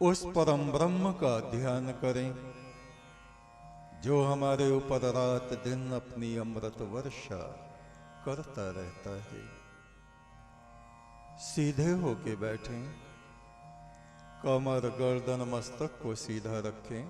उस परम ब्रह्म का ध्यान करें जो हमारे ऊपर रात दिन अपनी अमृत वर्षा करता रहता है। सीधे होके बैठें, कमर गर्दन मस्तक को सीधा रखें,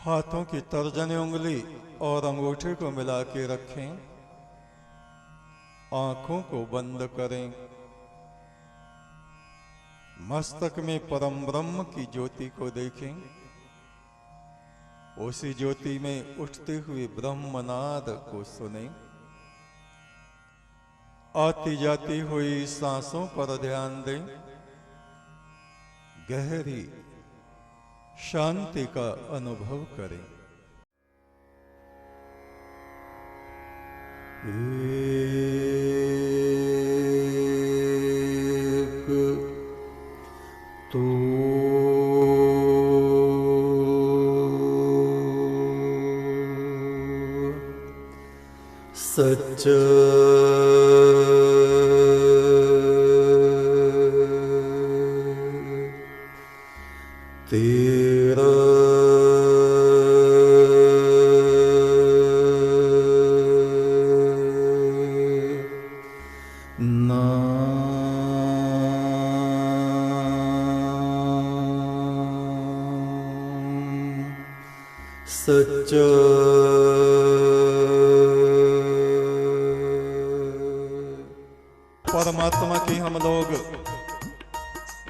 हाथों की तर्जनी उंगली और अंगूठे को मिला के रखें, आंखों को बंद करें, मस्तक में परम ब्रह्म की ज्योति को देखें, उसी ज्योति में उठते हुए ब्रह्मनाद को सुने, आती जाती हुई सांसों पर ध्यान दें, गहरी शांति का अनुभव करें। एक तो सच तेरा सच परमात्मा की हम लोग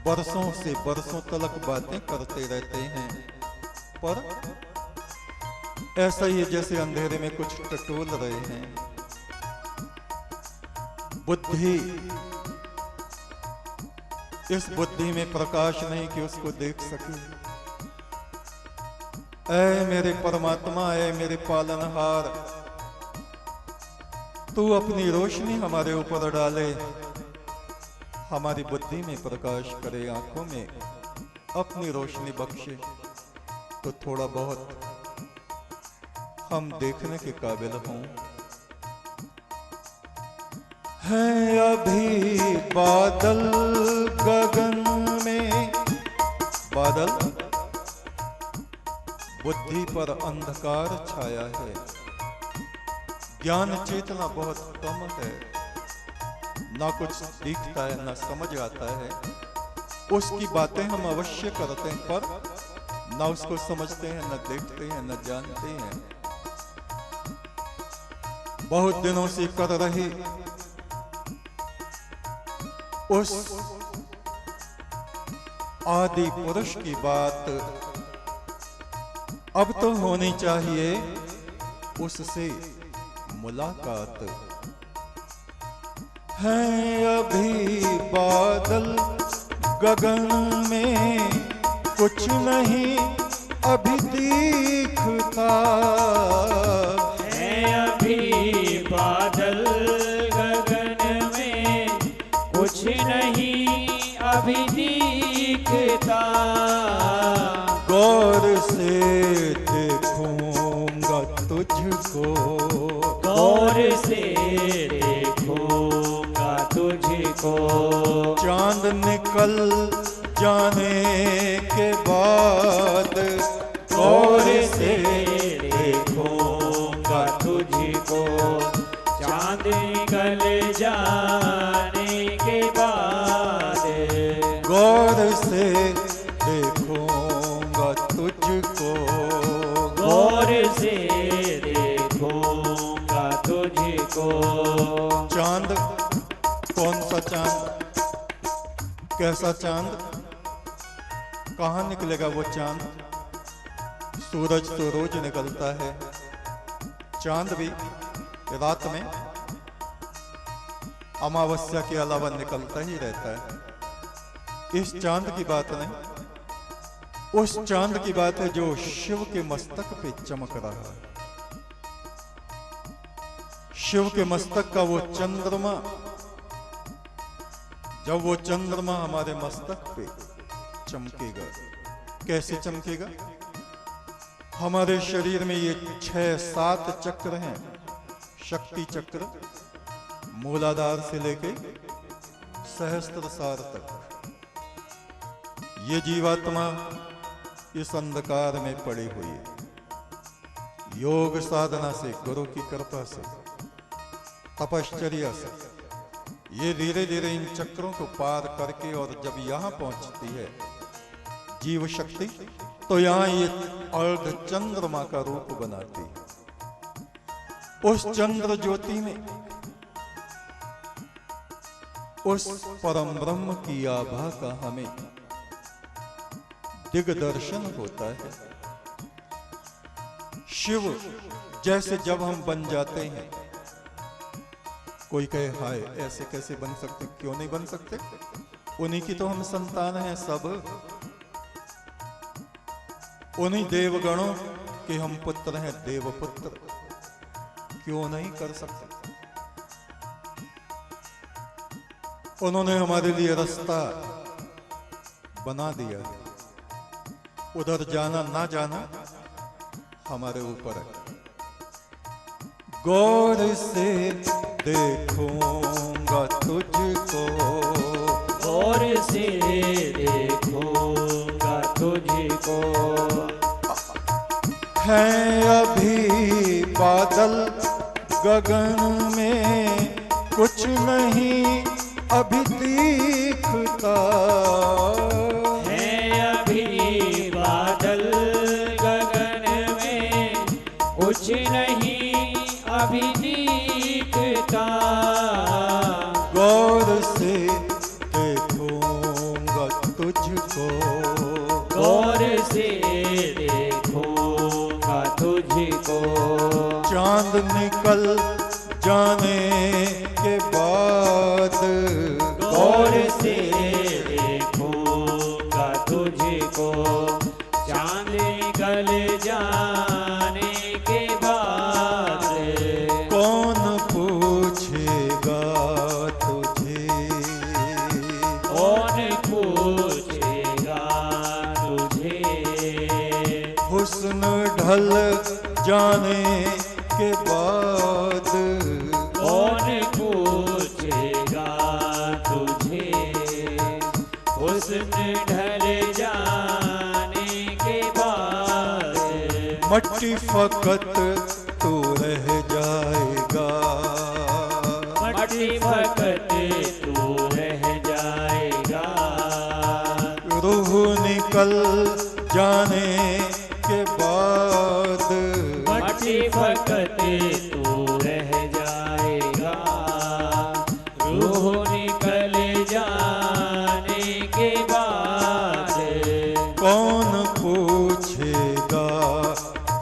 बरसों से बरसों तलक बातें करते रहते हैं, पर ऐसा ही जैसे अंधेरे में कुछ टटोल रहे हैं। बुद्धि, इस बुद्धि में प्रकाश नहीं कि उसको देख सके। ऐ मेरे परमात्मा, ऐ मेरे पालनहार, तू अपनी रोशनी हमारे ऊपर डाले, हमारी बुद्धि में प्रकाश करे, आंखों में अपनी रोशनी बख्शे, तो थोड़ा बहुत हम देखने के काबिल हों। हैं अभी बादल गगन में, बादल बुद्धि पर अंधकार छाया है, ज्ञान चेतना बहुत कम है, ना कुछ दिखता है ना समझ आता है। उसकी बातें हम अवश्य करते हैं, पर ना उसको समझते हैं, ना देखते हैं, ना जानते हैं। बहुत दिनों से कर रहे उस आदि पुरुष की बात अब तो होनी चाहिए, उससे मुलाकात। हैं अभी बादल गगन में, कुछ नहीं अभी दिखता। हैं अभी बादल गगन में, कुछ नहीं अभी दिखता। गौर से देखूंगा तुझको, गौर से देखूंगा तुझको। चांद निकल जाने के बाद, गौर से देखूंगा तुझको। चांद निकल जाने के बाद, गौर से देखूंगा तुझको। गौर से देखूंगा तुझको। चांद, कौन सा चांद, कैसा चांद, कहाँ निकलेगा वो चांद? सूरज तो रोज निकलता है, चांद भी रात में अमावस्या के अलावा निकलता ही रहता है। इस चांद की बात नहीं, उस चांद की बात है जो शिव के मस्तक पे चमक रहा है। शिव के मस्तक का वो चंद्रमा, जब वो चंद्रमा हमारे मस्तक पे चमकेगा, कैसे चमकेगा? हमारे शरीर में ये 6-7 चक्र हैं, शक्ति चक्र, मूलाधार से लेके सहस्त्रसार तक। ये जीवात्मा इस अंधकार में पड़ी हुई है। योग साधना से, गुरु की कृपा से, तपश्चर्या से ये धीरे धीरे इन चक्रों को पार करके और जब यहां पहुंचती है जीव शक्ति, तो यहां ये अर्ध चंद्रमा का रूप बनाती है। उस चंद्र ज्योति में उस परम ब्रह्म की आभा का हमें दिग्दर्शन होता है। शिव जैसे जब हम बन जाते हैं, कोई कहे हाय ऐसे कैसे बन सकते, क्यों नहीं बन सकते, उन्हीं की तो हम संतान हैं सब, उन्हीं देवगणों के हम पुत्र हैं, देवपुत्र, क्यों नहीं कर सकते। उन्होंने हमारे लिए रास्ता बना दिया, उधर जाना ना जाना हमारे ऊपर है। गौर से देखूंगा तुझको, गौर से देखूंगा तुझको, हैं अभी बादल गगन में, कुछ नहीं अभी दिखता, है अभी बादल गगन में, कुछ नहीं अभी दिखता। गौर से देखूंगा तुझको, गौर से देखूंगा तुझको, चांद निकल जाने के बाद, गौर से देखूंगा तुझको, चांद निकल जाने के बाद, कौन पूछेगा तुझे, कौन पूछेगा तुझे, हुस्न ढल जाने के बाद, कौन पूछेगा तुझे, हुस्न ढल जाने के बाद, मट्टी फकत तू रह जाएगा, मट्टी फकत तू रह जाएगा, रूह निकल जाने के बाद, मट्टी फकत तू रह जाएगा, रूह निकल जाने के बाद, कौन पूछेगा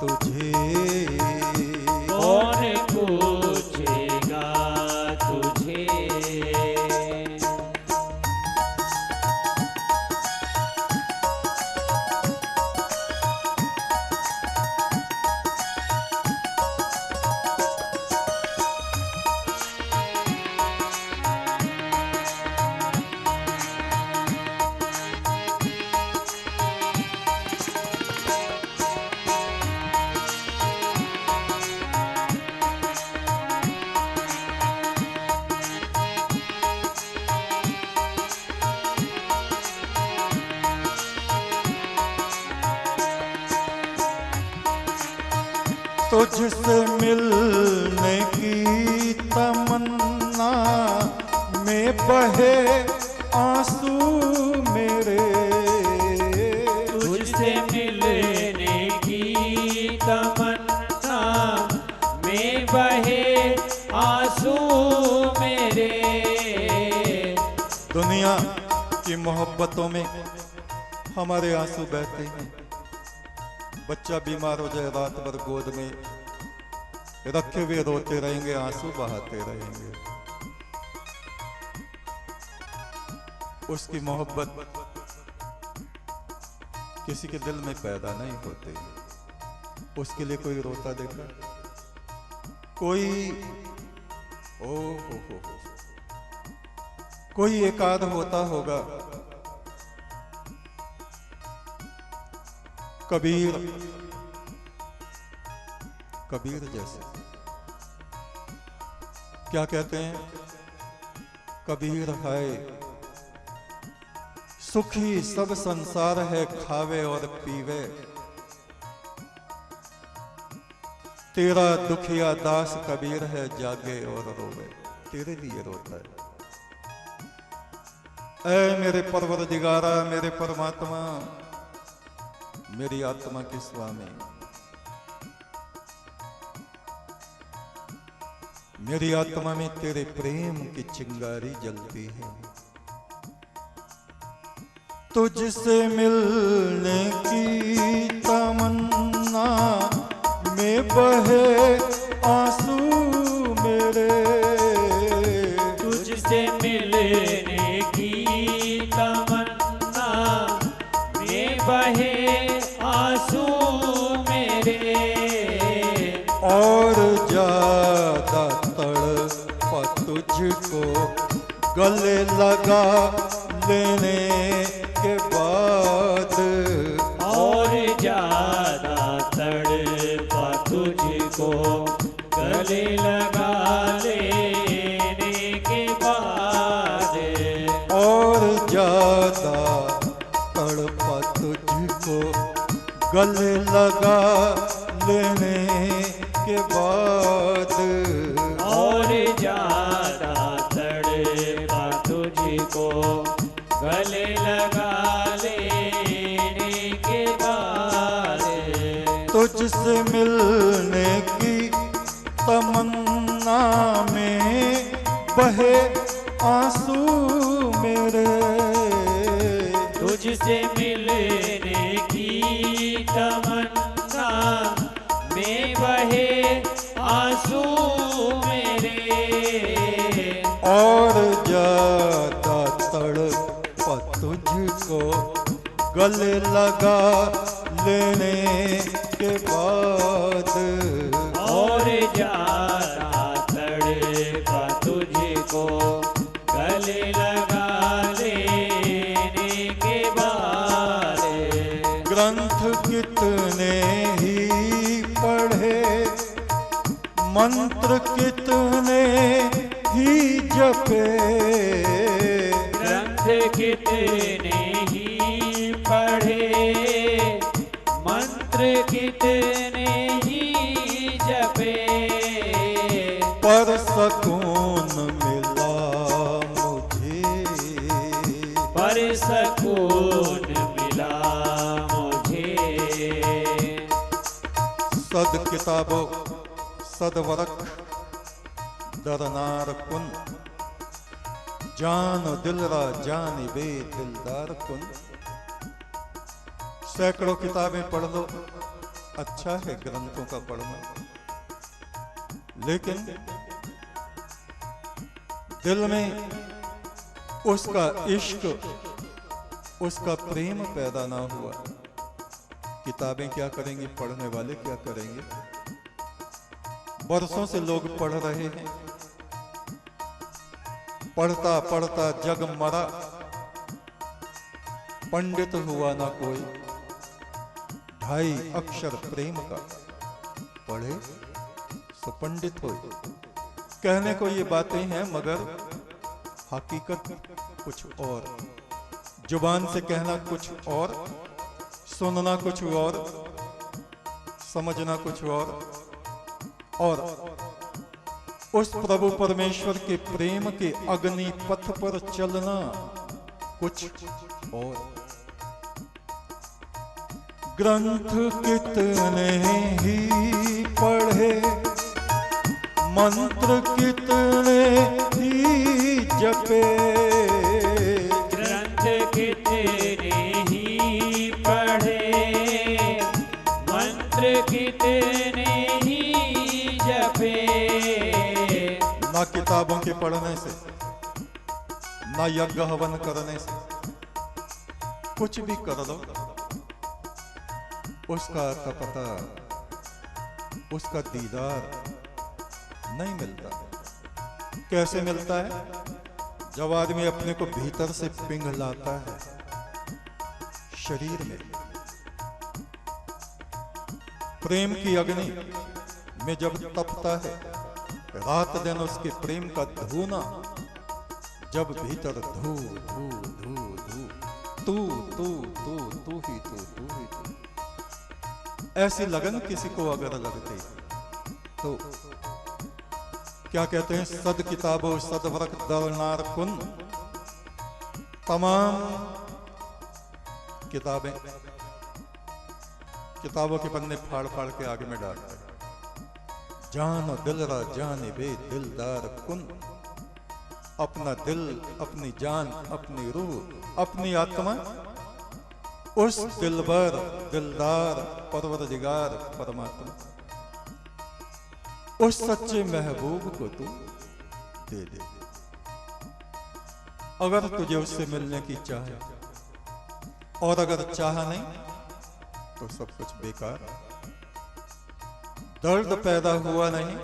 तुझे, कौन पूछेगा तुझे। तुझसे मिलने की तमन्ना में बहे आंसू मेरे, तुझसे मिलने की तमन्ना में बहे आंसू मेरे, दुनिया की मोहब्बतों में हमारे आंसू बहते हैं। बच्चा बीमार हो जाए, रात भर गोद में रखे हुए रोते रहेंगे, आंसू बहाते रहेंगे। उसकी मोहब्बत किसी के दिल में पैदा नहीं होती। उसके लिए कोई रोता देखा, कोई ओ हो, कोई एकाध होता होगा। कबीर जैसे क्या कहते हैं, कबीर है सुखी सब संसार है खावे और पीवे, तेरा दुखिया दास कबीर है जागे और रोवे। तेरे लिए रोता है। ऐ मेरे परवरदिगारा, मेरे परमात्मा, मेरी आत्मा के स्वामी, मेरी आत्मा में तेरे प्रेम की चिंगारी जलती है। तुझसे मिलने की तमन्ना में बहे आंसू मेरे, तुझसे मिलने की तमन्ना में बहे आंसू मेरे, और ज्यादा तड़पा तुझको गले लगा लेने के बाद, और ज्यादा तड़पा तुझको गले लगा लेने के बाद, और ज्यादा तड़पा तुझको गले लगा लेने के बाद, और ज्यादा तड़पा तुझको गले लगा लेने के बाद, तुझसे मिलने की तमन्ना में बहे आंसू मेरे, तुझसे मिलने की तमन्ना में बहे आंसू मेरे, और ज्यादा तड़पा तुझको गले लगा लेने के बाद, और ज्यादा तड़पा तुझको गले लगा लेने के बाद, ग्रंथ कितने ही पढ़े, मंत्र कितने ही जपे, ग्रंथ कितने ही पढ़े, मंत्र कितने ही जपे, पर सकून मिला मुझे, पर सकून मिला मुझे, सद किताबो सदवरक दरनार कुन, जान दिलरा जान बे दिलदार कुन। सैकड़ों किताबें पढ़ लो, अच्छा है ग्रंथों का पढ़ना, लेकिन दिल में उसका इश्क, उसका प्रेम पैदा ना हुआ, किताबें क्या करेंगे, पढ़ने वाले क्या करेंगे। बरसों से लोग पढ़ रहे हैं, पढ़ता पढ़ता जग मरा, पंडित हुआ ना कोई, ढाई अक्षर प्रेम का पढ़े सो पंडित हो। कहने को ये बातें हैं मगर हकीकत कुछ और, जुबान से कहना कुछ और, सुनना कुछ और, समझना कुछ और उस प्रभु परमेश्वर के प्रेम के अग्नि पथ पर चलना कुछ और। ग्रंथ कितने ही पढ़े, मंत्र कितने ही जपे, ग्रंथ कितने ही पढ़े, मंत्र कितने ही जपे, ना किताबों के पढ़ने से, ना यज्ञ हवन करने से, कुछ भी कर लो, उसका पता, उसका दीदार नहीं मिलता। कैसे मिलता है? जब आदमी अपने को भीतर से पिघलाता है शरीर में, प्रेम की अग्नि में जब तपता है, रात दिन उसके प्रेम का धूना जब भीतर धू धू धू धू तू तू तू तू ही तू तू ही तू। ऐसी लगन किसी को अगर लगती तो क्या कहते हैं, सद किताबो सदवरक दरनार कुन। तमाम किताबों के पन्ने फाड़ फाड़ के आगे में डालते हैं। जान दिलरा जाने बे दिलदार कुन। अपना दिल, अपनी जान, अपनी रूह, अपनी आत्मा उस दिलबर, दिलदार, परवरदिगार परमात्मा, उस सच्चे महबूब को तू दे दे। अगर तुझे उससे मिलने की चाह है, और अगर चाह नहीं तो सब कुछ बेकार। दर्द पैदा हुआ नहीं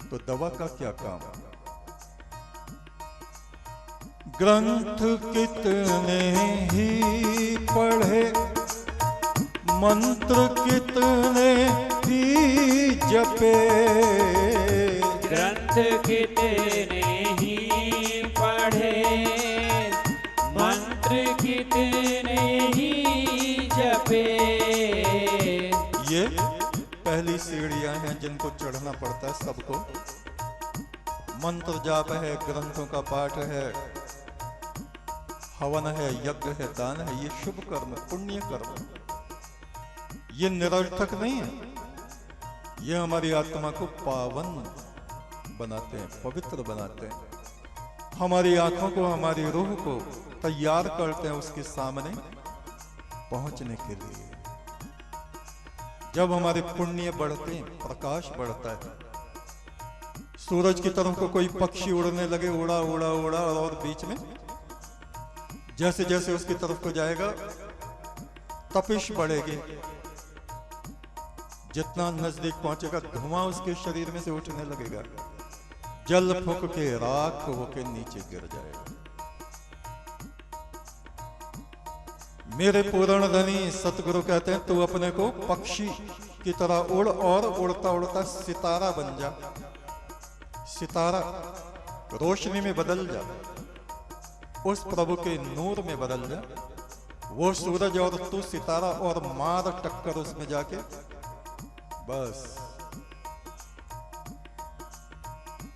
तो दवा का क्या काम। ग्रंथ कितने ही पढ़े, मंत्र कितने ही जपे। ग्रंथ कितने ही पढ़े, मंत्र कितने ही जपे। ये पहली सीढ़ियां हैं जिनको चढ़ना पड़ता है सबको। मंत्र जाप है, ग्रंथों का पाठ है, हवन है, यज्ञ है, दान है। ये शुभ कर्म, पुण्य कर्म, ये निरर्थक नहीं है। ये हमारी आत्मा को पावन बनाते हैं, पवित्र बनाते हैं। हमारी आंखों को, हमारी रूह को तैयार करते हैं उसके सामने पहुंचने के लिए। जब हमारे पुण्य बढ़ते हैं, प्रकाश बढ़ता है। सूरज की तरफ को कोई पक्षी उड़ने लगे, उड़ा उड़ा उड़ा, और बीच में जैसे जैसे उसकी तरफ को जाएगा तपिश बढ़ेगी। जितना नजदीक पहुंचेगा धुआं उसके शरीर में से उठने लगेगा, जल फूंक के राख होके नीचे गिर जाएगा। मेरे पूर्ण धनी सतगुरु कहते हैं, तू अपने को पक्षी की तरह उड़ और उड़ता उड़ता सितारा बन जा। सितारा रोशनी में बदल जा, उस प्रभु के नूर में बदल जा। वो सूरज और तू सितारा, और मार टक्कर उसमें जाके बस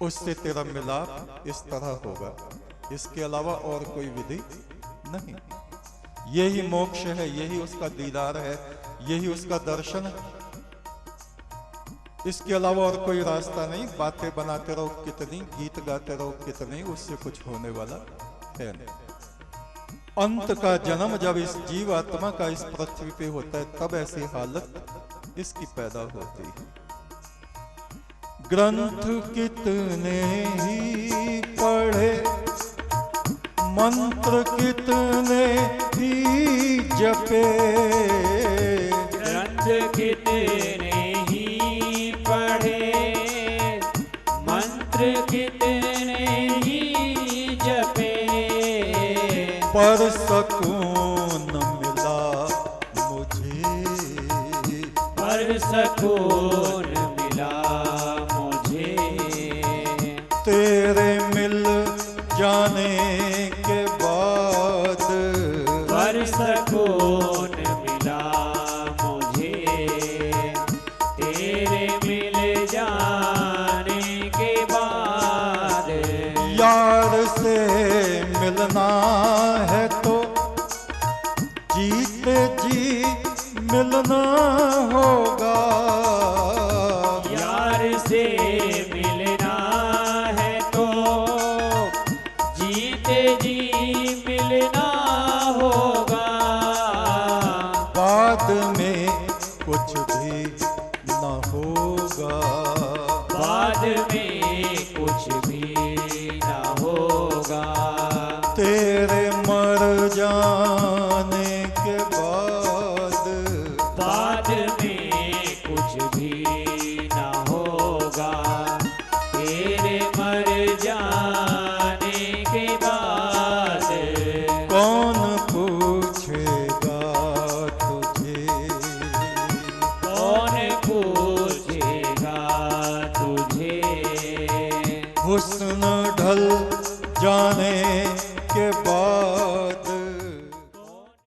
उससे तेरा मिलाप इस तरह होगा। इसके अलावा और कोई विधि नहीं। यही मोक्ष है, यही उसका दीदार है, यही उसका दर्शन है। इसके अलावा और कोई रास्ता नहीं। बातें बनाते रहो कितनी, गीत गाते रहो कितनी, उससे कुछ होने वाला है नहीं। अंत का जन्म जब इस जीवात्मा का इस पृथ्वी पे होता है, तब ऐसी हालत इसकी पैदा होती है। ग्रंथ कितने ही पढ़े, मंत्र कितने ही जपे। ग्रंथ कितने ही पढ़े, मंत्र कितने ही जपे। पर सकून मिला मुझे, पर सकून मिला मुझे। तेरे मिल जाने के बाद, पर सकून मिला मुझे। तेरे मिल जाने के बाद। यार से मिलना है तो जीते जी मिलना होगा। यार से मिलना है तो जीते जी मिलना होगा। बाद में कुछ भी न होगा, बाद में कुछ भी न होगा। तेरे मर जाने